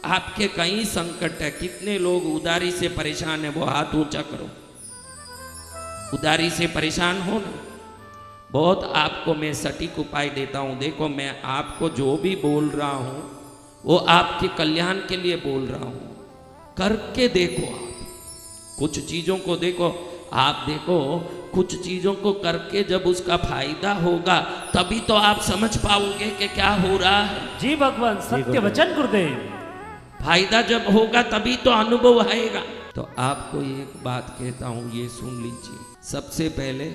आपके कई संकट है। कितने लोग उधारी से परेशान है, वो हाथ ऊंचा करो। उधारी से परेशान हो ना, बहुत आपको मैं सटीक उपाय देता हूं। देखो, मैं आपको जो भी बोल रहा हूं वो आपके कल्याण के लिए बोल रहा हूं। करके देखो, आप कुछ चीजों को देखो, आप देखो कुछ चीजों को करके जब उसका फायदा होगा तभी तो आप समझ पाओगे कि क्या हो रहा है। जी भगवान, सत्य वचन गुरुदेव। फायदा जब होगा तभी तो अनुभव आएगा। तो आपको एक बात कहता हूं, ये सुन लीजिए। सबसे पहले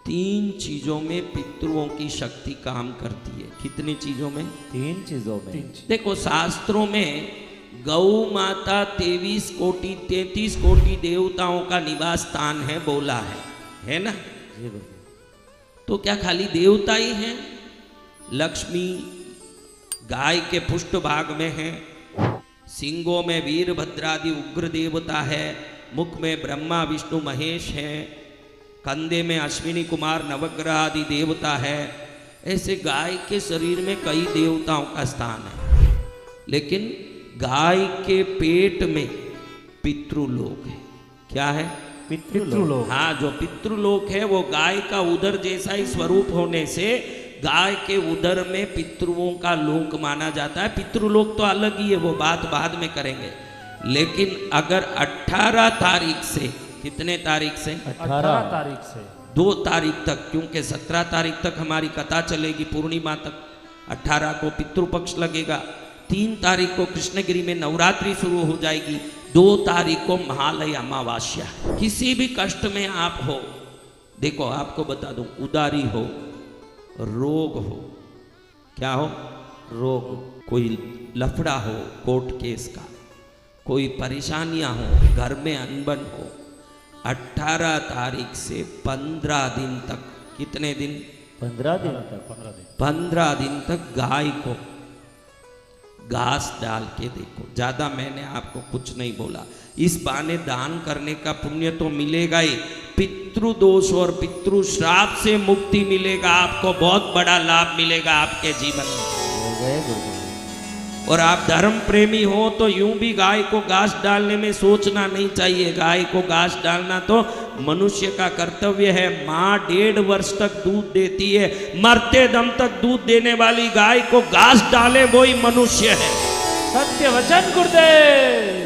3 चीजों में पितृओं की शक्ति काम करती है। कितनी चीजों में? 3 चीजों में। देखो, शास्त्रों में गौ माता 33 कोटि देवताओं का निवास स्थान है बोला है ना? तो क्या खाली देवता ही हैं? लक्ष्मी गाय के पुष्ट भाग में है, सिंगों में वीरभद्रादि उग्र देवता है, मुख में ब्रह्मा विष्णु महेश है, कंधे में अश्विनी कुमार नवग्रह आदि देवता है। ऐसे गाय के शरीर में कई देवताओं का स्थान है। लेकिन गाय के पेट में पितृलोक है। क्या है? पितृलोक। हाँ, जो पितृलोक है वो गाय का उदर जैसा ही स्वरूप होने से गाय के उदर में पितृओं का लोक माना जाता है। पितृलोक तो अलग ही है, वो बात बाद में करेंगे। लेकिन अगर 18 तारीख से, कितने तारीख से? 18 तारीख से 2 तारीख तक, क्योंकि 17 तारीख तक हमारी कथा चलेगी पूर्णिमा तक, 18 को पितृपक्ष लगेगा, 3 तारीख को कृष्णगिरी में नवरात्रि शुरू हो जाएगी, 2 तारीख को महालय अमावास्या। किसी भी कष्ट में आप हो, देखो आपको बता दूं, उदारी हो, रोग हो, क्या हो? रोग, कोई लफड़ा हो कोर्ट केस का, कोई परेशानियां हो, घर में अनबन हो, 18 तारीख से 15 दिन तक, कितने दिन? 15 दिन तक। 15 दिन तक गाय को घास डाल के देखो। ज्यादा मैंने आपको कुछ नहीं बोला। इस बहाने दान करने का पुण्य तो मिलेगा ही, पितृदोष और पितृ श्राप से मुक्ति मिलेगा। आपको बहुत बड़ा लाभ मिलेगा आपके जीवन में। और आप धर्म प्रेमी हो तो यूं भी गाय को घास डालने में सोचना नहीं चाहिए। गाय को घास डालना तो मनुष्य का कर्तव्य है। माँ 1.5 वर्ष तक दूध देती है, मरते दम तक दूध देने वाली गाय को घास डाले वही मनुष्य है। सत्य वचन गुरुदेव।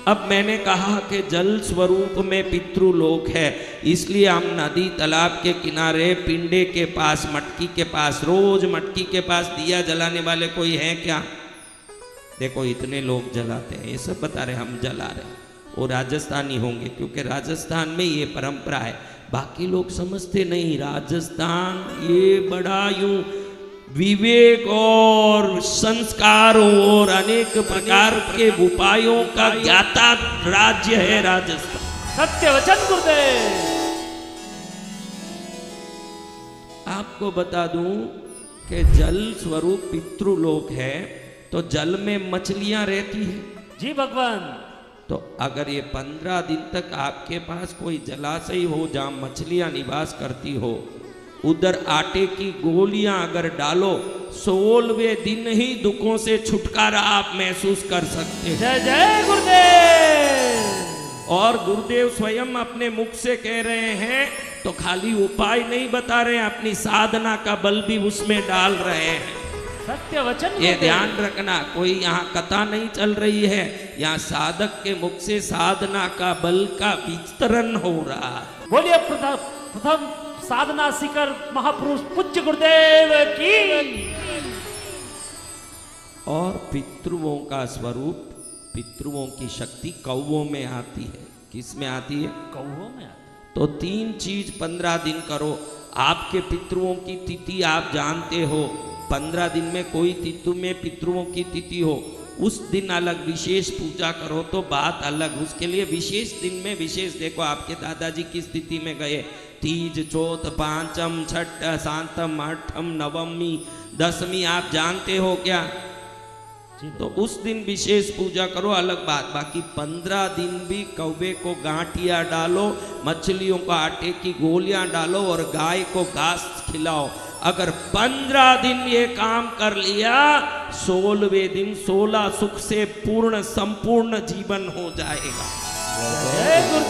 अब मैंने कहा कि जल स्वरूप में पितृलोक है, इसलिए हम नदी तालाब के किनारे पिंडे के पास, मटकी के पास, रोज मटकी के पास दिया जलाने वाले कोई है क्या? देखो, इतने लोग जलाते हैं, ये सब बता रहे हम जला रहे। वो राजस्थानी होंगे, क्योंकि राजस्थान में ये परंपरा है। बाकी लोग समझते नहीं, राजस्थान ये बड़ा यूं विवेक और संस्कारों और अनेक प्रकार के उपायों का ज्ञाता राज्य है राजस्थान। सत्य वचन गुरुदेव। आपको बता दूं कि जल स्वरूप पितृलोक है, तो जल में मछलियां रहती है। जी भगवान। तो अगर ये 15 दिन तक आपके पास कोई जलाशय हो जहां मछलियां निवास करती हो, उधर आटे की गोलियां अगर डालो, 16वें दिन ही दुखों से छुटकारा आप महसूस कर सकते हैं। जय जय गुरुदेव। और गुरुदेव स्वयं अपने मुख से कह रहे हैं, तो खाली उपाय नहीं बता रहे हैं, अपनी साधना का बल भी उसमें डाल रहे हैं। सत्य वचन। ये ध्यान रखना, कोई यहाँ कथा नहीं चल रही है, यहाँ साधक के मुख से साधना का बल का विस्तरण हो रहा है। बोलिए प्रथम साधना शिखर महापुरुष पूज्य गुरुदेव की। और पितृओं का स्वरूप, पितृओं की शक्ति कौवों में आती है। किस में आती है? कौवों में आती है। तो 3 चीज 15 दिन करो। आपके पितृओं की तिथि आप जानते हो, 15 दिन में कोई तिथि में पितृओं की तिथि हो, उस दिन अलग विशेष पूजा करो तो बात अलग। उसके लिए विशेष दिन में विशेष, देखो आपके दादाजी किस तिथि में गए, तीज, चौथ, पांचम, छठ, सातम, आठम, नवमी, दसवीं आप जानते हो क्या? तो उस दिन विशेष पूजा करो, अलग बात। बाकी 15 दिन भी कौवे को गांठिया डालो, मछलियों को आटे की गोलियां डालो और गाय को घास खिलाओ। अगर 15 दिन ये काम कर लिया 16वें दिन 16 सुख से पूर्ण संपूर्ण जीवन हो जाएगा। जय गुरुदेव